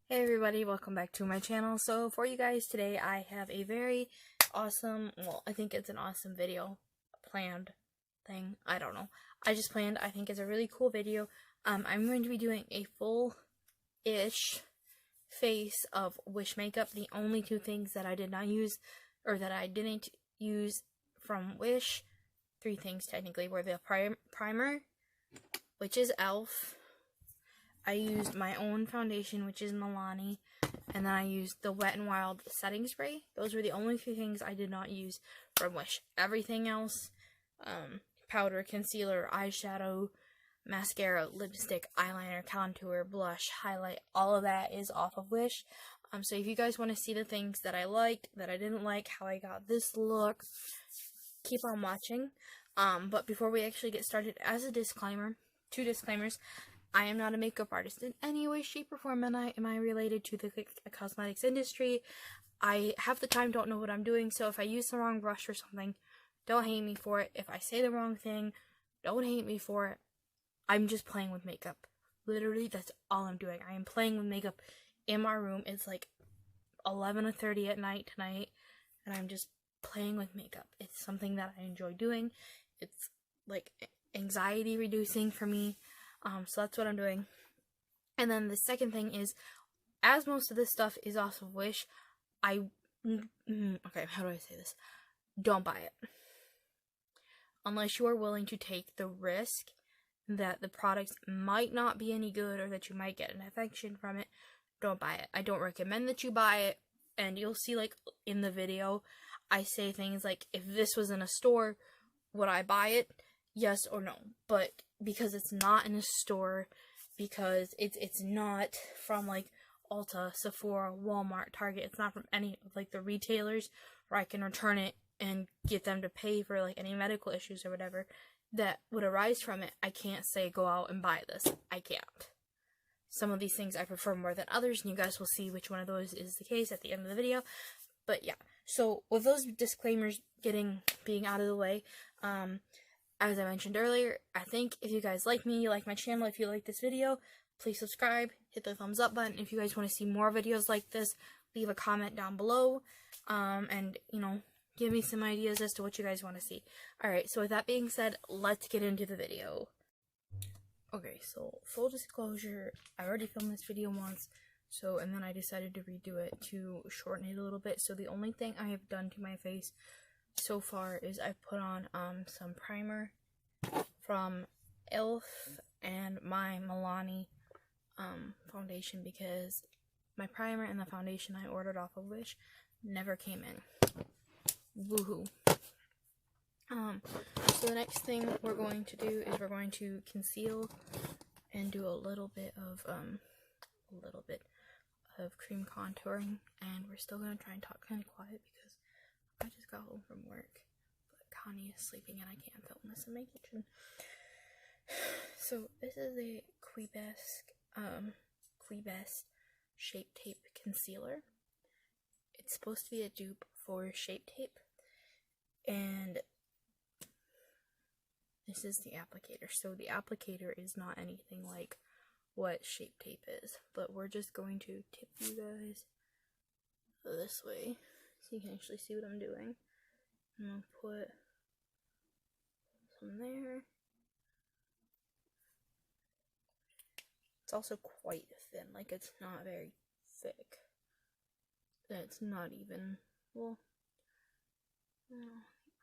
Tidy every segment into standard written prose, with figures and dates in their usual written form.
Hey everybody, welcome back to my channel. So for you guys today, I have a very awesome, well, I think it's an awesome video planned thing. I don't know. I just planned, I think it's a really cool video. I'm going to be doing a full-ish face of Wish makeup. The only two things that I did not use, or that I didn't use from Wish, three things technically, were the primer, which is e.l.f. I used my own foundation, which is Milani, and then I used the Wet n Wild setting spray. Those were the only two things I did not use from Wish. Everything else, powder, concealer, eyeshadow, mascara, lipstick, eyeliner, contour, blush, highlight, all of that is off of Wish. So if you guys want to see the things that I liked, that I didn't like, how I got this look, keep on watching. But before we actually get started, as a disclaimer, two disclaimers. I am not a makeup artist in any way, shape, or form. Am I related to the cosmetics industry? I have the time, don't know what I'm doing, so if I use the wrong brush or something, don't hate me for it. If I say the wrong thing, don't hate me for it. I'm just playing with makeup. Literally, that's all I'm doing. I am playing with makeup in my room. It's like 11:30 at night tonight, and I'm just playing with makeup. It's something that I enjoy doing. It's like anxiety reducing for me. So that's what I'm doing. And then the second thing is, as most of this stuff is off of Wish, okay, how do I say this? Don't buy it. Unless you are willing to take the risk that the products might not be any good or that you might get an infection from it, don't buy it. I don't recommend that you buy it, and you'll see, like, in the video, I say things like, if this was in a store, would I buy it? Yes or no. But because it's not in a store, because it's not from like Ulta, Sephora, Walmart, Target, it's not from any of like the retailers where I can return it and get them to pay for like any medical issues or whatever that would arise from it, I can't say go out and buy this. I can't. Some of these things I prefer more than others, and you guys will see which one of those is the case at the end of the video. But yeah, so with those disclaimers being out of the way, as I mentioned earlier, I think if you guys like me, you like my channel, if you like this video, please subscribe, hit the thumbs up button. If you guys want to see more videos like this, leave a comment down below, and, you know, give me some ideas as to what you guys want to see. Alright, so with that being said, let's get into the video. Okay, so full disclosure, I already filmed this video once, and then I decided to redo it to shorten it a little bit. So the only thing I have done to my face so far is I put on some primer from e.l.f. and my Milani foundation, because my primer and the foundation I ordered off of Wish never came in. Woohoo. So the next thing we're going to do is we're going to conceal and do a little bit of cream contouring, and we're still going to try and talk kind of quiet because I just got home from work, but Connie is sleeping and I can't film this in my kitchen. So this is a Quebest Shape Tape Concealer. It's supposed to be a dupe for Shape Tape, and this is the applicator. So the applicator is not anything like what Shape Tape is, but we're just going to tip you guys this way so you can actually see what I'm doing. I'm gonna put some there. It's also quite thin, like it's not very thick. It's not even, well,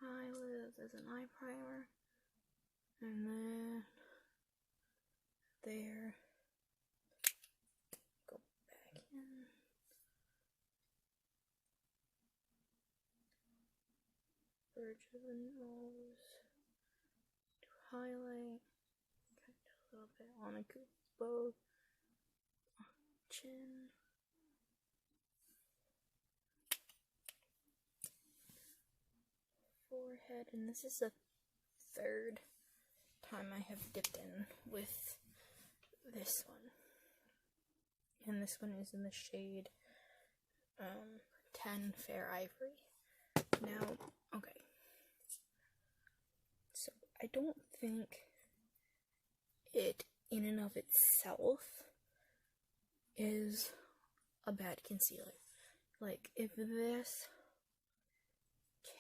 eyelids as an eye primer, and then there, go back in. Bridge of the nose, to highlight, kind of a little bit on a both, chin, forehead, and this is the third time I have dipped in with this one. And this one is in the shade 10 Fair Ivory. Now, okay. So I don't think it in and of itself is a bad concealer. Like, if this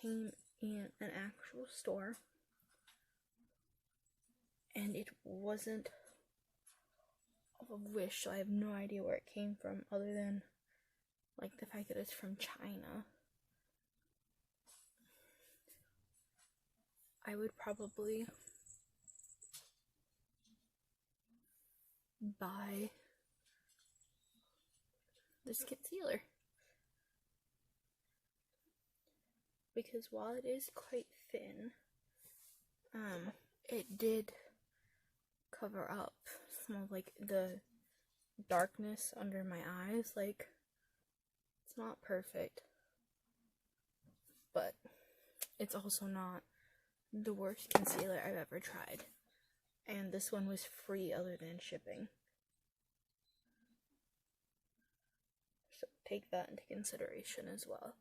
came in an actual store and it wasn't of Wish, so I have no idea where it came from other than like the fact that it's from China, I would probably buy this concealer. Because while it is quite thin, it did cover up some of like the darkness under my eyes. Like, it's not perfect, but it's also not the worst concealer I've ever tried. And this one was free other than shipping. So take that into consideration as well.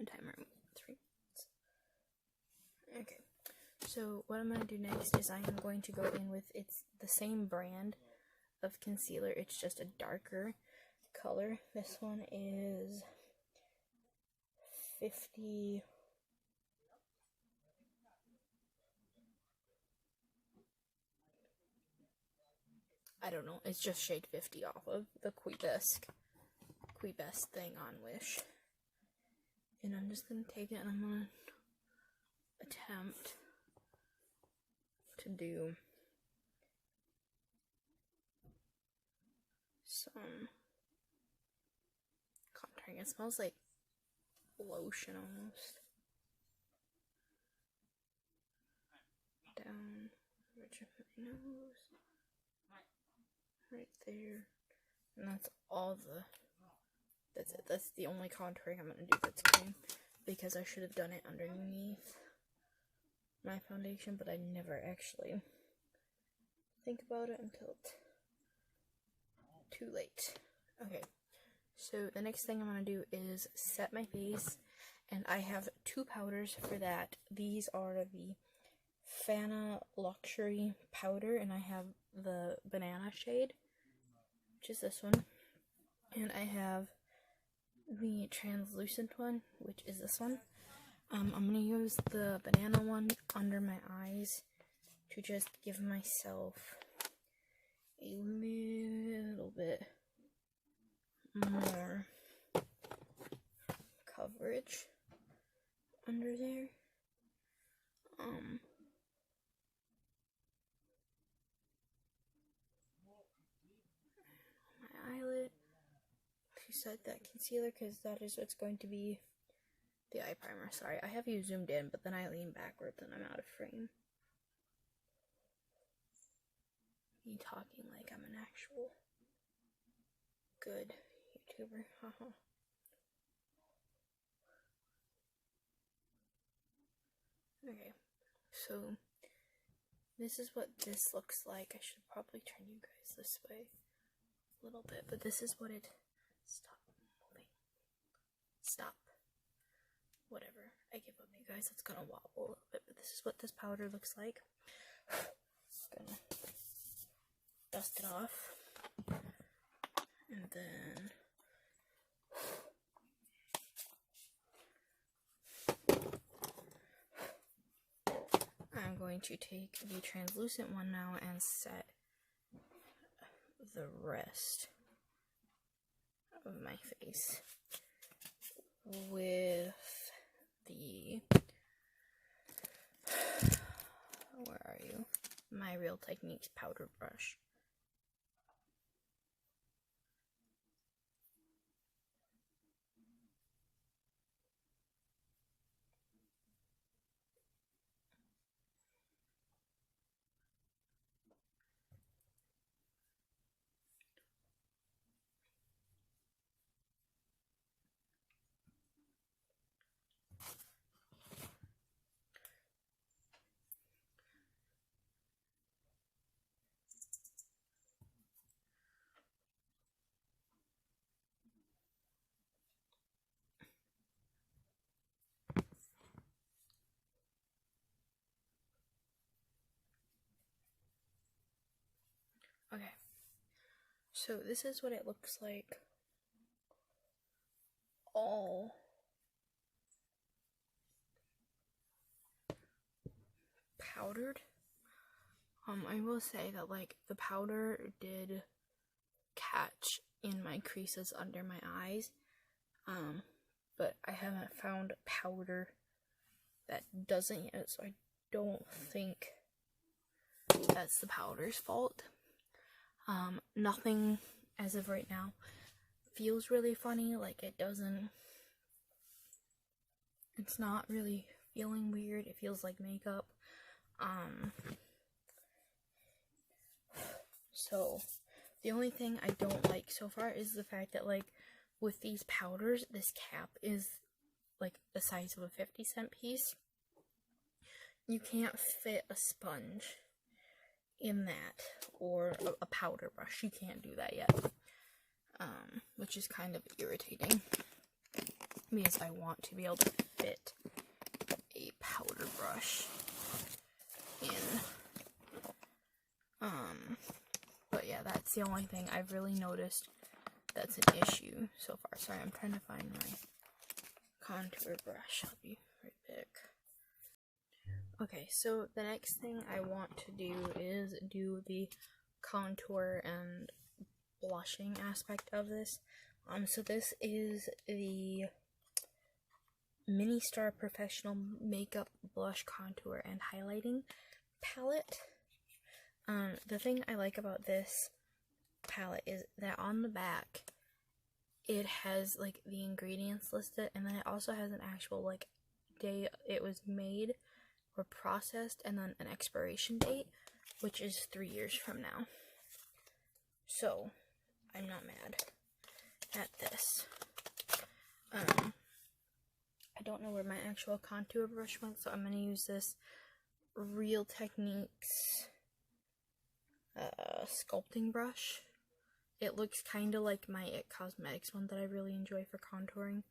Timer 3 minutes. Okay, so what I'm going to do next is I am going to go in with, it's the same brand of concealer, it's just a darker color. This one is 50, I don't know, it's just shade 50 off of the Quibest thing on Wish. And I'm just going to take it and I'm going to attempt to do some contouring. It smells like lotion almost. Down the ridge of my nose. Right there. And that's all that's it. That's the only contouring I'm going to do that's cream. Because I should have done it underneath my foundation, but I never actually think about it until it's too late. Okay, so the next thing I'm going to do is set my face, and I have two powders for that. These are the Fana Luxury powder, and I have the banana shade, which is this one, and I have the translucent one, which is this one. I'm going to use the banana one under my eyes to just give myself a little bit more coverage under there. My eyelid. To set that concealer, because that is what's going to be the eye primer. Sorry, I have you zoomed in, but then I lean backwards and I'm out of frame. Me talking like I'm an actual good YouTuber. Haha. Okay, so this is what this looks like. I should probably turn you guys this way a little bit, but this is what it. Stop moving. Stop. Whatever. I give up, you guys. It's gonna wobble a little bit, but this is what this powder looks like. Just gonna dust it off. And then I'm going to take the translucent one now and set the rest of my face with the, where are you? My Real Techniques powder brush. So this is what it looks like all powdered. I will say that like the powder did catch in my creases under my eyes, but I haven't found powder that doesn't yet, so I don't think that's the powder's fault. Nothing as of right now feels really funny, like it's not really feeling weird, it feels like makeup. So the only thing I don't like so far is the fact that like with these powders, this cap is like the size of a 50-cent piece. You can't fit a sponge in that, or a powder brush. You can't do that yet, which is kind of irritating because I want to be able to fit a powder brush in. But yeah, that's the only thing I've really noticed that's an issue so far. Sorry, I'm trying to find my contour brush. I'll be right back. Okay, so the next thing I want to do is do the contour and blushing aspect of this. So this is the Ministar Professional Makeup Blush Contour and Highlighting Palette. The thing I like about this palette is that on the back it has like the ingredients listed, and then it also has an actual like day it was made or processed, and then an expiration date, which is 3 years from now. So I'm not mad at this. I don't know where my actual contour brush went, so I'm gonna use this Real Techniques sculpting brush. It looks kind of like my IT Cosmetics one that I really enjoy for contouring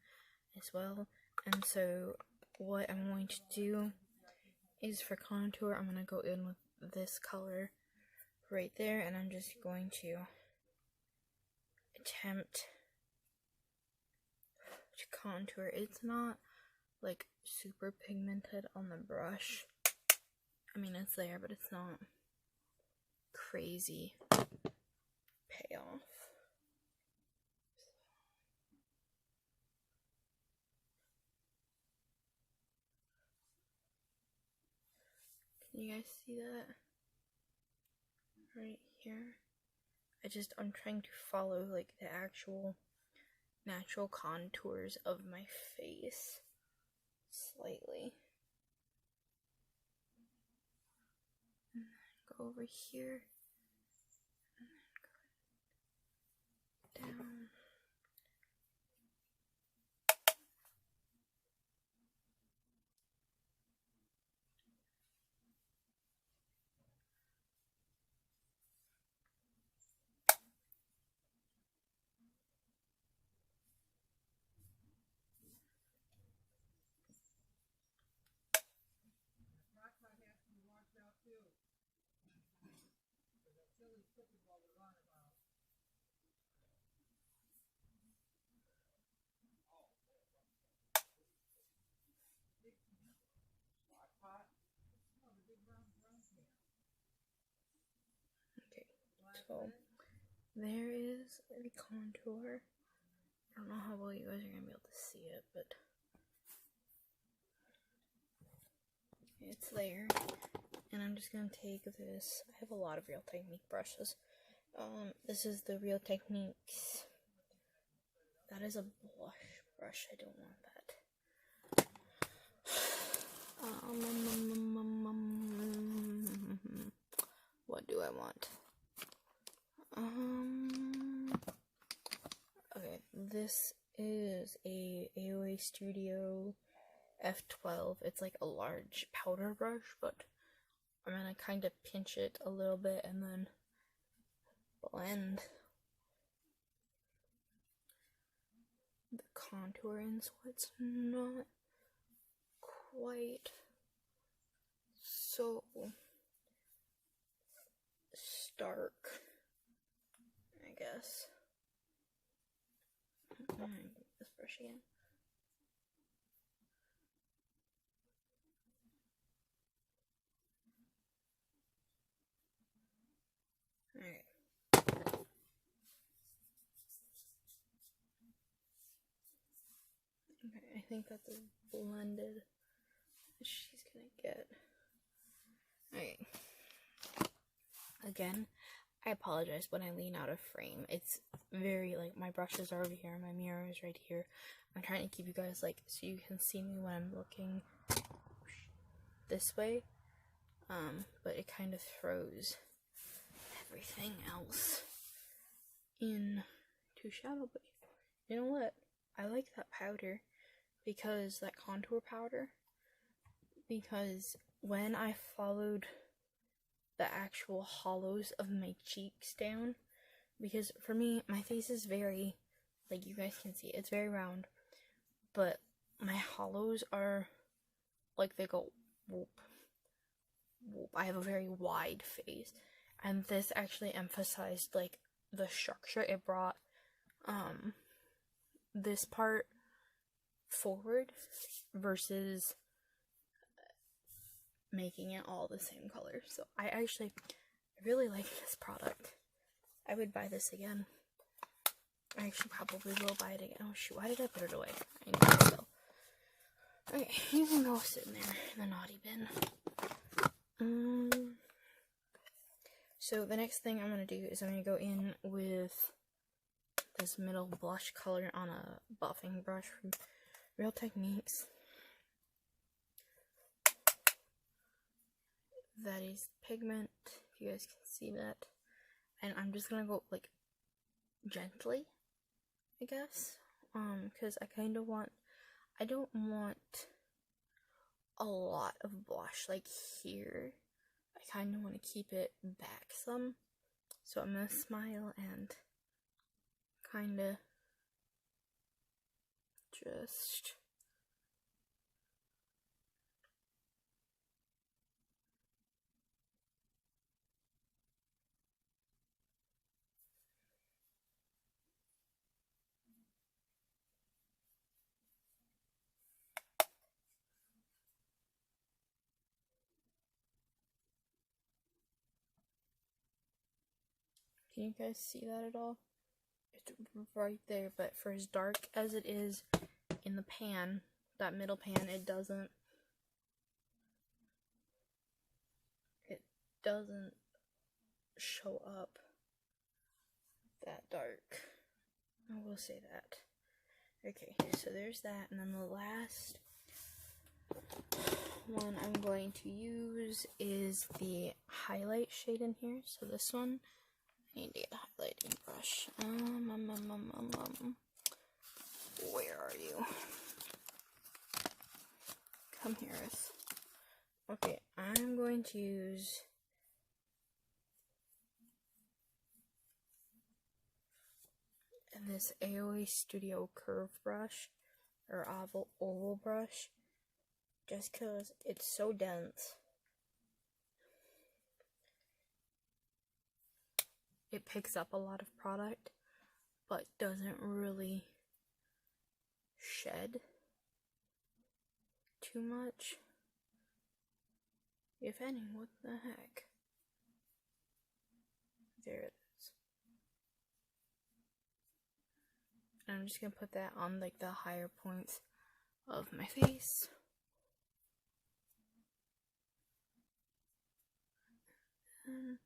as well. And so what I'm going to do is for contour, I'm going to go in with this color right there, and I'm just going to attempt to contour. It's not like super pigmented on the brush. I mean, it's there, but it's not crazy payoff. Can you guys see that? Right here. I'm trying to follow like the actual natural contours of my face slightly. And then go over here. And then go down. Okay, so there is the contour. I don't know how well you guys are going to be able to see it, but it's there. And I'm just going to take this. I have a lot of Real Technique brushes. This is the Real Techniques. That is a blush brush. I don't want that. What do I want? Okay, this is a AOA Studio F12. It's like a large powder brush, but I'm gonna kind of pinch it a little bit and then blend the contour in so it's not quite so stark, I guess. guess. This brush again. Alright. Okay, I think that's as blended as she's gonna get. Alright. Again, I apologize when I lean out of frame. It's very, like, my brushes are over here, my mirror is right here. I'm trying to keep you guys, like, so you can see me when I'm looking this way. But it kind of throws everything else into shadow. But you know what? I like that powder, because that contour powder, because when I followed the actual hollows of my cheeks down, because for me, my face is very, like you guys can see, it's very round, but my hollows are, like, they go whoop, whoop. I have a very wide face, and this actually emphasized, like, the structure. It brought, this part forward versus making it all the same color. So I actually really like this product. I would buy this again. I actually probably will buy it again. Oh shoot, why did I put it away? I need it still. Okay, you can go sit in there in the naughty bin. So the next thing I'm going to do is I'm going to go in with this middle blush color on a buffing brush from Real Techniques. That is pigment, if you guys can see that. And I'm just going to go, like, gently, I guess. Because I kind of want, I don't want a lot of blush, like, here. I kind of want to keep it back some. So I'm going to smile and kind of just can you guys see that at all? It's right there, but for as dark as it is in the pan, that middle pan, it doesn't show up that dark. I will say that. Okay, so there's that, and then the last one I'm going to use is the highlight shade in here. So this one, I need to get a highlighting brush. Where are you? Come here. Okay, I'm going to use this AOA Studio Curve brush, or oval brush, just because it's so dense. It picks up a lot of product, but doesn't really shed too much. If any, what the heck? There it is. And I'm just gonna put that on, like, the higher points of my face. And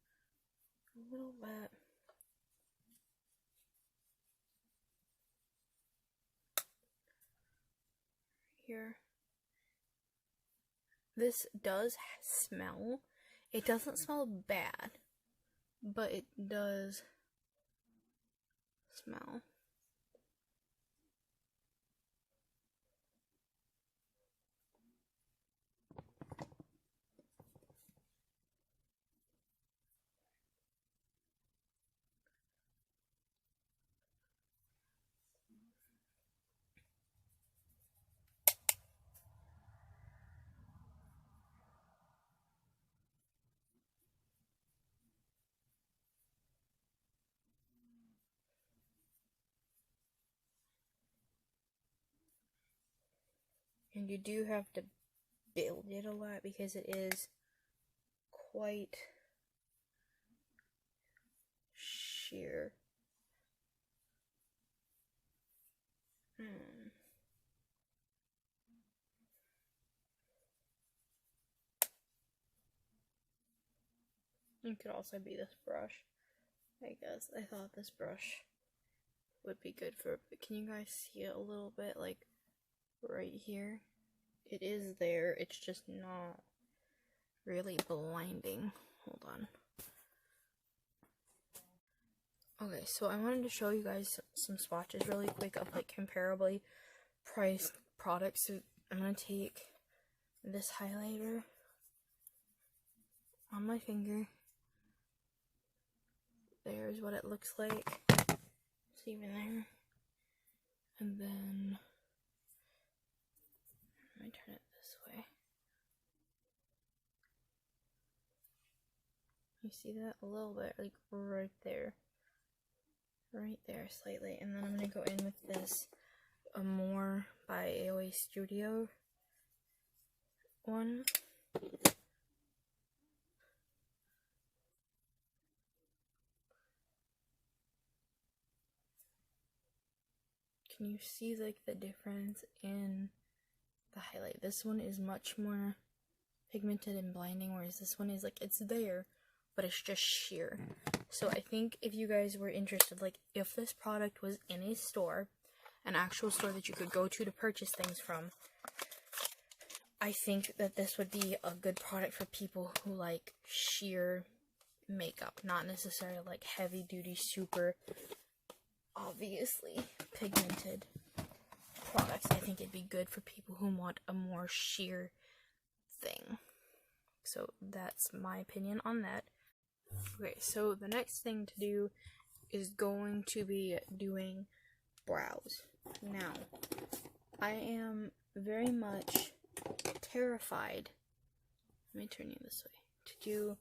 a little bit here. This does smell. It doesn't smell bad, but it does smell. And you do have to build it a lot because it is quite sheer. It could also be this brush, I guess. I thought this brush would be good for it, but can you guys see it a little bit, like, right here? It is there, it's just not really blinding. Hold on. Okay, so I wanted to show you guys some swatches really quick of, like, comparably priced products. So I'm gonna take this highlighter on my finger. There's what it looks like. It's even there. And then let me turn it this way. You see that? A little bit, like right there. Right there, slightly. And then I'm gonna go in with this Amore by AOA Studio one. Can you see, like, the difference in the highlight? This one is much more pigmented and blinding, whereas this one is, like, it's there, but it's just sheer. So I think if you guys were interested, like, if this product was in a store, an actual store that you could go to purchase things from, I think that this would be a good product for people who like sheer makeup, not necessarily like heavy duty, super obviously pigmented products. I think it'd be good for people who want a more sheer thing. So that's my opinion on that. Okay, so the next thing to do is going to be doing brows. Now, I am very much terrified, let me turn you this way, to do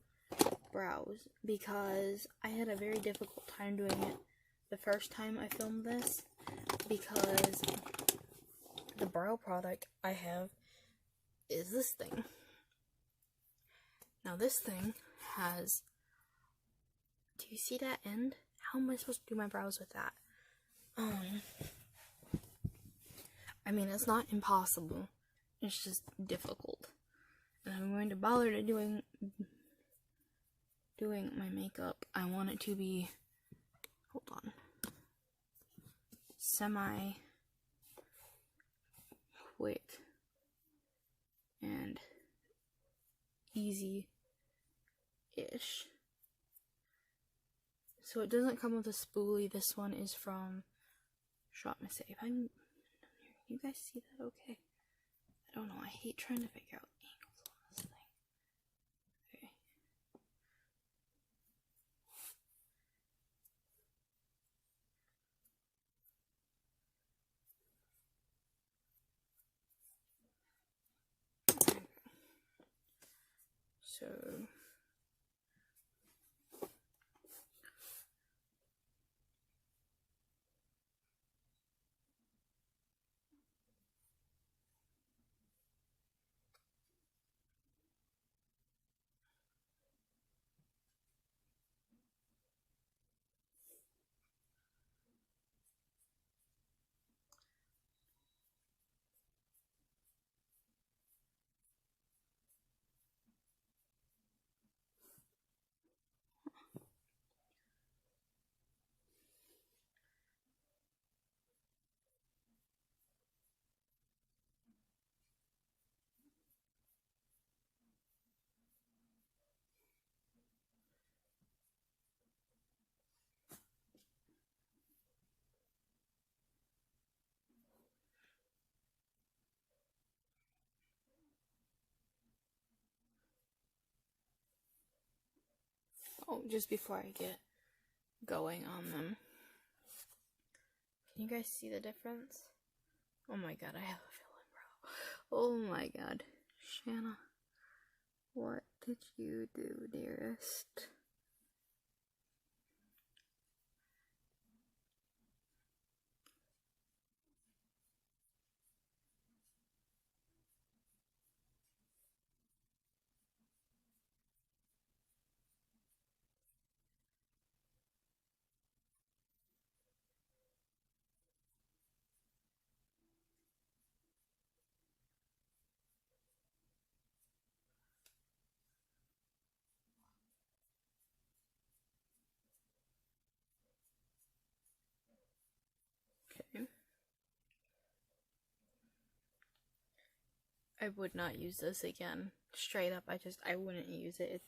brows because I had a very difficult time doing it the first time I filmed this because the brow product I have is this thing. Now this thing has, do you see that end? How am I supposed to do my brows with that? I mean, it's not impossible. It's just difficult. And I'm going to bother to doing my makeup. I want it to be, hold on, semi quick and easy-ish. So it doesn't come with a spoolie. This one is from Shop Miss A. You guys see that okay? I don't know, I hate trying to figure out angles on this thing. Okay. So just before I get going on them, can you guys see the difference? Oh my god, I have a filling brow. Oh my god. Shanna, what did you do, dearest? I would not use this again. Straight up, I wouldn't use it.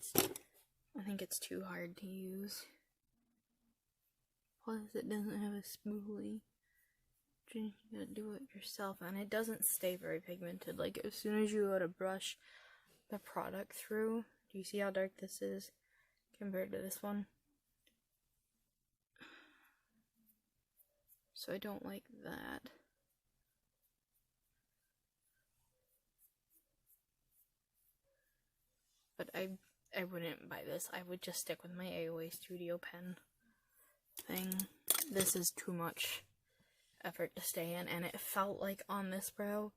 I think it's too hard to use. Plus, it doesn't have a spoolie. You gotta do it yourself, and it doesn't stay very pigmented. Like, as soon as you go to brush the product through, do you see how dark this is compared to this one? So I don't like that. But I wouldn't buy this. I would just stick with my AOA Studio pen thing. This is too much effort to stay in, and it felt like on this brow,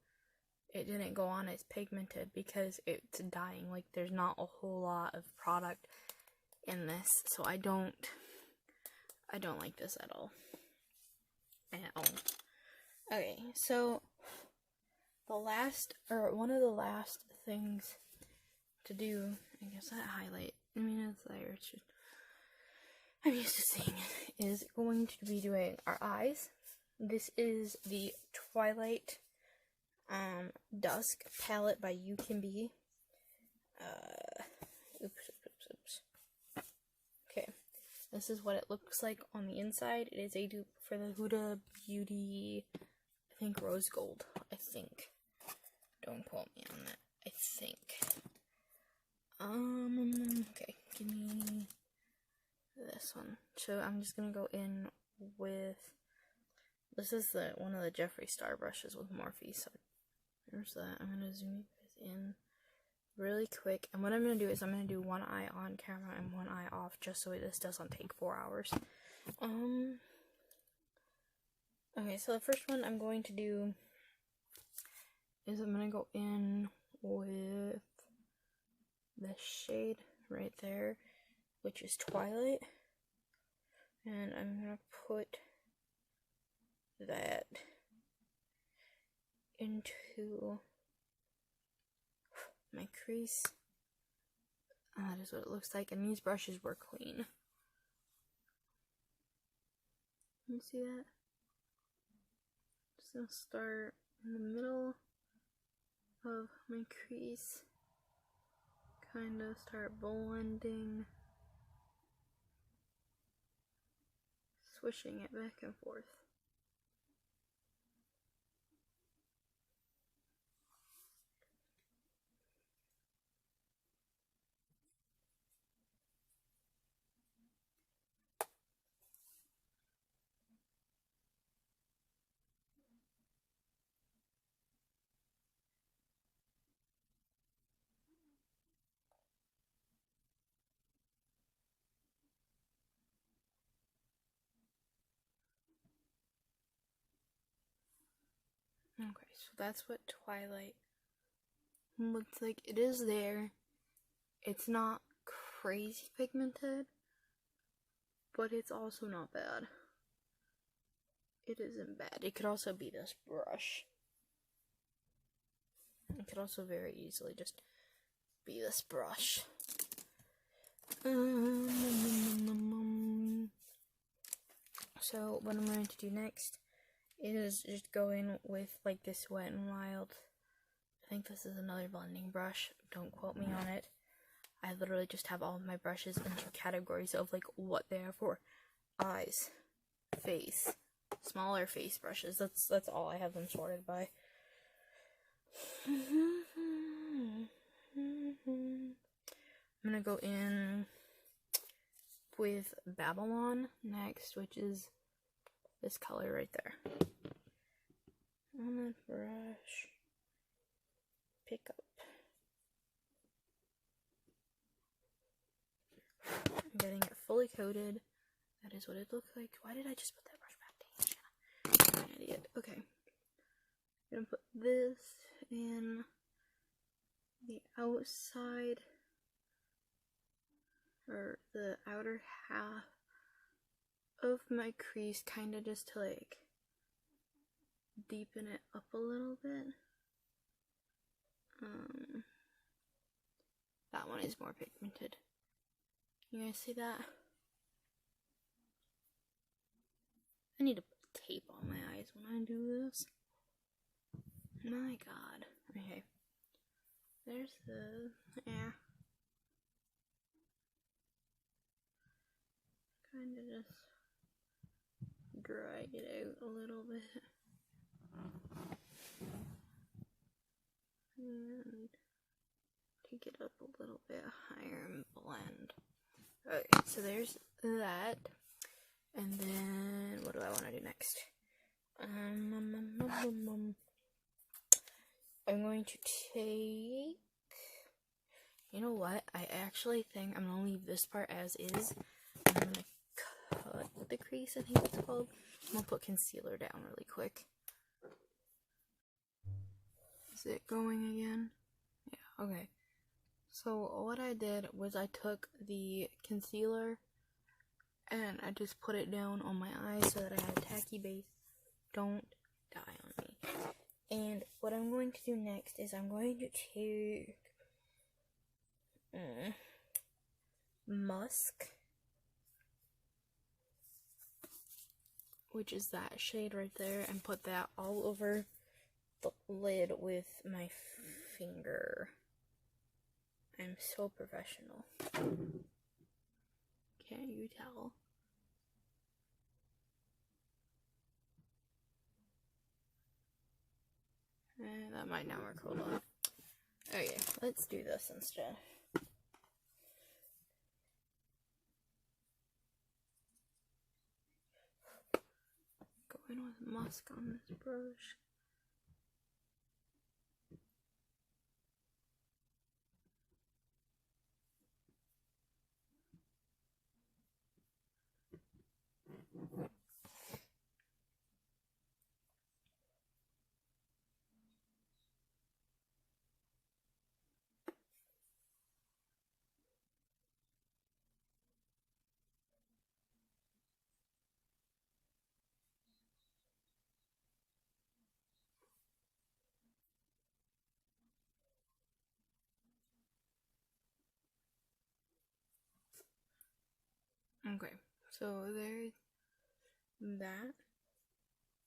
it didn't go on as pigmented because it's dying. Like, there's not a whole lot of product in this, so I don't like this at all. Okay, so one of the last things to do, I guess that highlight, it's there, I'm used to seeing it, is going to be doing our eyes. This is the Twilight Dusk palette by You Can Be. Oops. Okay, this is what it looks like on the inside. It is a dupe for the Huda Beauty, I think Rose Gold, Don't quote me on that, I think. Okay, give me this one. So I'm just gonna go in with, this is one of the Jeffree Star brushes with Morphe, so there's that. I'm gonna zoom this in really quick, and what I'm gonna do is I'm gonna do one eye on camera and one eye off, just so this doesn't take 4 hours. Okay, so the first one I'm going to do is I'm gonna go in with this shade right there, which is Twilight, and I'm gonna put that into my crease. That is what it looks like, and these brushes were clean. You see that? Just gonna start in the middle of my crease, kind of start blending, swishing it back and forth. Okay, so that's what Twilight looks like. It is there. It's not crazy pigmented, but it's also not bad. It isn't bad. It could also be this brush. It could also very easily just be this brush. So what I'm going to do next is just go in with like this Wet n Wild. I think this is another blending brush. Don't quote me on it. I literally just have all of my brushes into categories of like what they are for. Eyes, face, smaller face brushes. That's all I have them sorted by. I'm gonna go in with Babylon next, which is this color right there. On that brush, pick up. I'm getting it fully coated. That is what it looks like. Why did I just put that brush back? Dang, I'm an idiot. Okay. I'm gonna put this in the outside, or the outer half of my crease, kind of just to like deepen it up a little bit. That one is more pigmented. You guys see that? I need to put tape on my eyes when I do this. My god. Okay. there's the, yeah. Kind of just drag it out a little bit. And take it up a little bit higher and blend. Okay, so there's that. And then, what do I want to do next? I'm going to take, you know what? I actually think I'm going to leave this part as is. I'm going to cut the crease, I think it's called. I'm going to put concealer down really quick. Is it going again? Yeah, okay. So what I did was I took the concealer and I just put it down on my eyes so that I had a tacky base. Don't die on me. And what I'm going to do next is I'm going to take Musk, which is that shade right there, and put that all over the lid with my finger. I'm so professional. Can't you tell? That might not work. Hold on. Okay, let's do this instead. Go in with Musk on this brush. Okay, so there's that.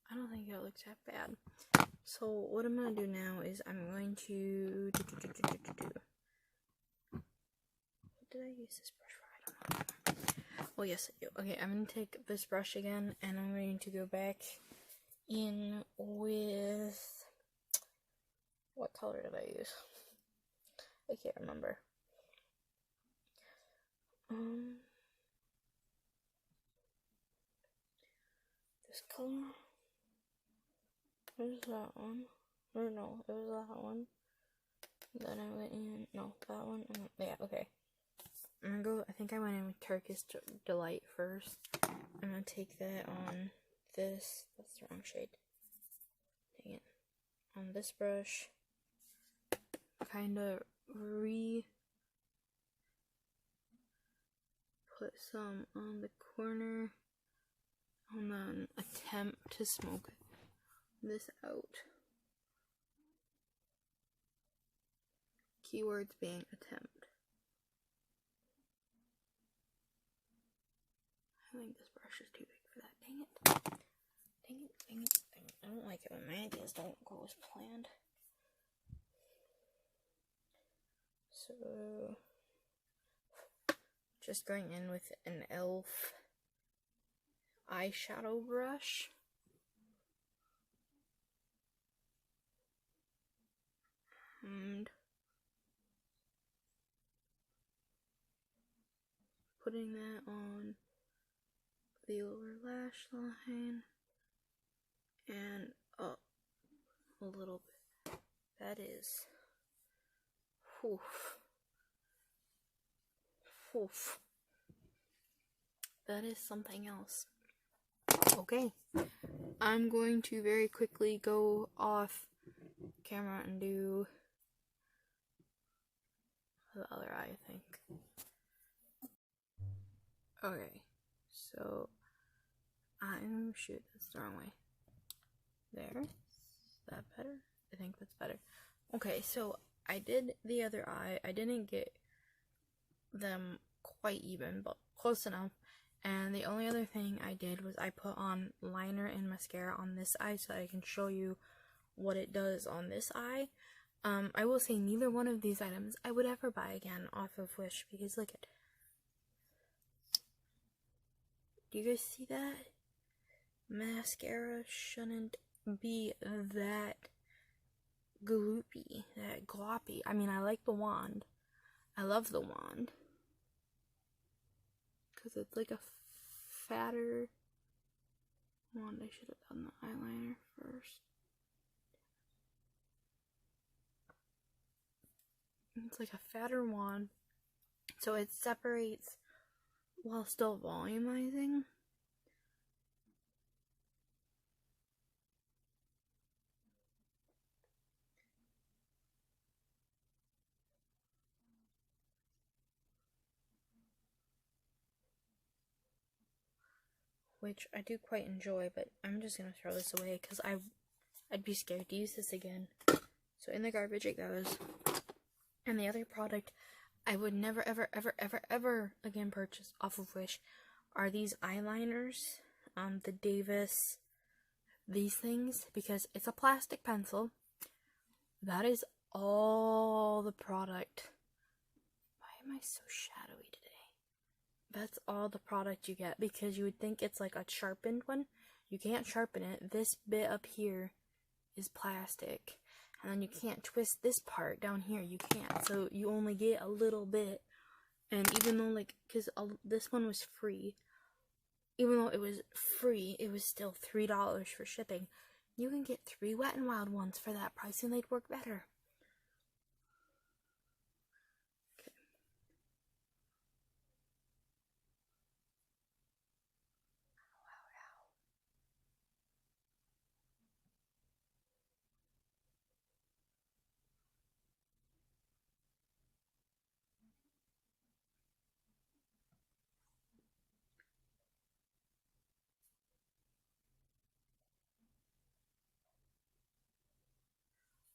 I don't think it looks that bad. So what I'm gonna do now is I'm going to what did I use this brush for? I don't know. Well, yes, I do. Okay, I'm gonna take this brush again, and I'm going to go back in with, what color did I use? I can't remember. This color. Where's that one? Or no, it was that one. Then I went in, no, that one. Yeah, okay. I'm gonna go, I think I went in with Turkish Delight first. I'm gonna take that on this, that's the wrong shade. Dang it. On this brush. Kind of put some on the corner. And then attempt to smoke this out. Keywords being attempt. I think this brush is too big for that. Dang it. Dang it, dang it, dang it. I don't like it when my ideas don't go as planned. So, just going in with an e.l.f. eyeshadow brush. And putting that on the lower lash line and up a little bit. That is, that is something else. Okay, I'm going to very quickly go off camera and do the other eye, I think. Okay, so shoot, that's the wrong way. There, is that better? I think that's better. Okay, so I did the other eye. I didn't get them quite even, but close enough. And the only other thing I did was I put on liner and mascara on this eye so I can show you what it does on this eye. I will say neither one of these items I would ever buy again off of Wish, because look at, do you guys see that? Mascara shouldn't be that gloopy, that gloppy. I mean, I like the wand. I love the wand. Because it's like a fatter wand. I should have done the eyeliner first. It's like a fatter wand, so it separates while still volumizing. Which I do quite enjoy, but I'm just gonna throw this away because I'd be scared to use this again. So in the garbage it goes. And the other product I would never ever ever ever ever again purchase off of Wish are these eyeliners, the Davis, these things, because it's a plastic pencil. That is all the product. Why am I so shadowy today? That's all the product you get, because you would think it's like a sharpened one. You can't sharpen it. This bit up here is plastic, and then you can't twist this part down here. You can't, so you only get a little bit. And even though, like, because this one was free, even though it was free, it was still $3 for shipping. You can get 3 Wet n Wild ones for that price, and they'd work better.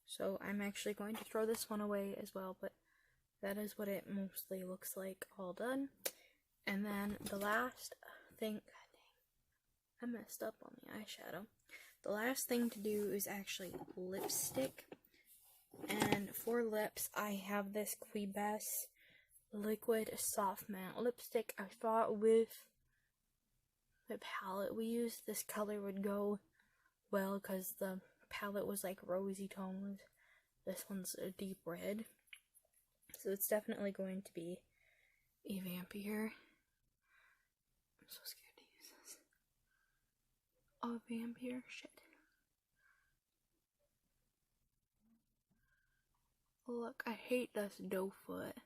So I'm actually going to throw this one away as well, but that is what it mostly looks like all done. And then the last thing, god dang, I messed up on the eyeshadow. The last thing to do is actually lipstick. And for lips, I have this Quibess Liquid Soft Matte Lipstick. I thought with the palette we used, this color would go well, because the palette was like rosy tones. This one's a deep red. So it's definitely going to be a vampier. I'm so scared to use this. Oh, vampire shit. Look, I hate this doe foot.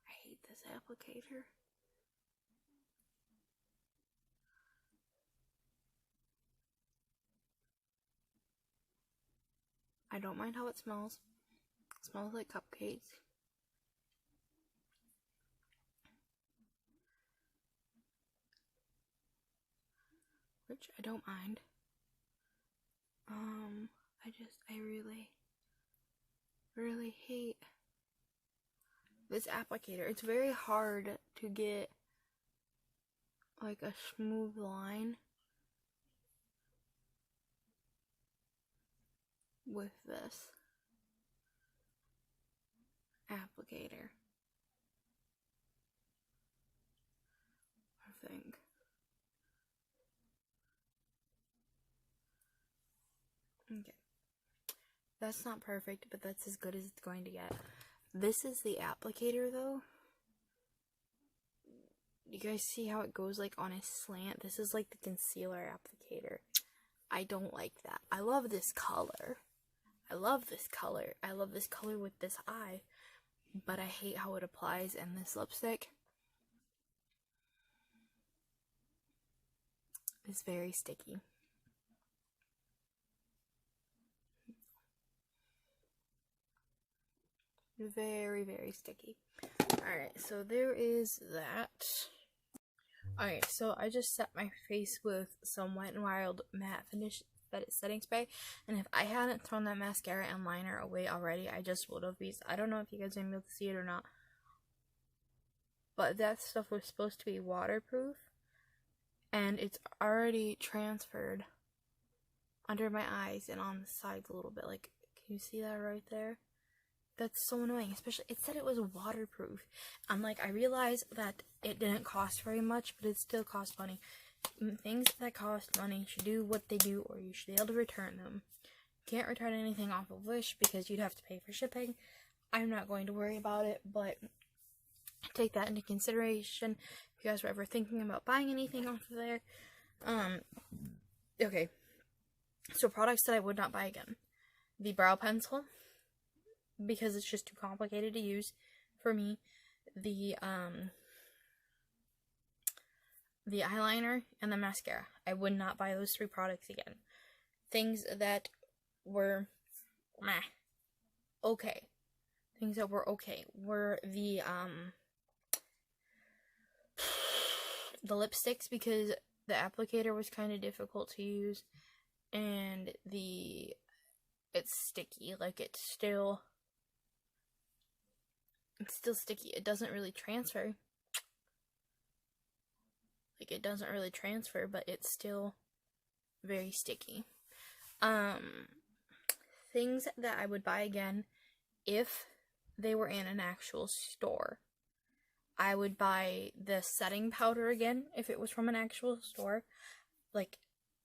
I hate this applicator. I don't mind how it smells. It smells like cupcakes. Which I don't mind. I really hate this applicator. It's very hard to get like a smooth line with this applicator, I think. Okay. That's not perfect, but that's as good as it's going to get. This is the applicator, though. You guys see how it goes like on a slant? This is like the concealer applicator. I don't like that. I love this color. I love this color. I love this color with this eye. But I hate how it applies in this lipstick. It's very sticky. Very, very sticky. Alright, so there is that. Alright, so I just set my face with some Wet n Wild matte finish setting spray, and if I hadn't thrown that mascara and liner away already, I just would have, because I don't know if you guys are able to see it or not, but that stuff was supposed to be waterproof, and it's already transferred under my eyes and on the sides a little bit. Like, can you see that right there? That's so annoying. Especially, it said it was waterproof. I'm like, I realized that it didn't cost very much, but it still cost money. Things that cost money should do what they do, or you should be able to return them. You can't return anything off of Wish because you'd have to pay for shipping. I'm not going to worry about it, but take that into consideration if you guys were ever thinking about buying anything off of there. Okay. So products that I would not buy again. The brow pencil, because it's just too complicated to use for me. The eyeliner and the mascara. I would not buy those 3 products again. Things that were meh. Okay. Things that were okay were the lipsticks, because the applicator was kind of difficult to use, and it's sticky. Like, it's still sticky. It doesn't really transfer. Like, it doesn't really transfer, but it's still very sticky. Things that I would buy again if they were in an actual store. I would buy the setting powder again if it was from an actual store. Like,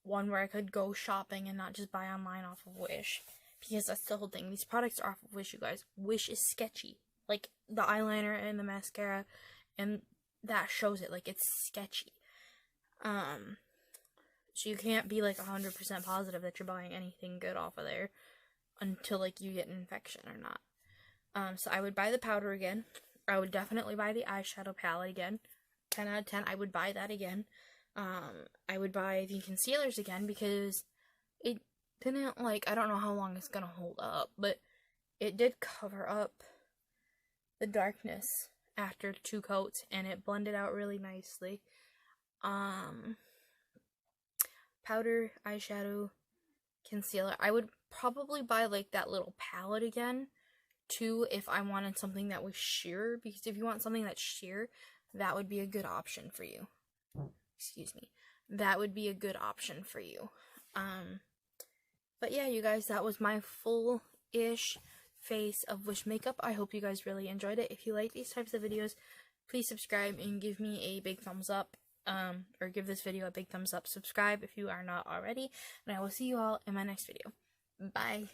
one where I could go shopping and not just buy online off of Wish. Because that's the whole thing. These products are off of Wish, you guys. Wish is sketchy. Like, the eyeliner and the mascara, and that shows it. Like, it's sketchy. So you can't be, like, 100% positive that you're buying anything good off of there until, like, you get an infection or not. So I would buy the powder again. I would definitely buy the eyeshadow palette again. 10 out of 10, I would buy that again. I would buy the concealers again, because it didn't, like, I don't know how long it's gonna hold up, but it did cover up the darkness after 2 coats, and it blended out really nicely. Powder, eyeshadow, concealer. I would probably buy, like, that little palette again, too, if I wanted something that was sheer, because if you want something that's sheer, that would be a good option for you. Excuse me. That would be a good option for you. But yeah, you guys, that was my full-ish face of Wish makeup. I hope you guys really enjoyed it. If you like these types of videos, please subscribe and give me a big thumbs up. Or give this video a big thumbs up. Subscribe if you are not already. And I will see you all in my next video. Bye.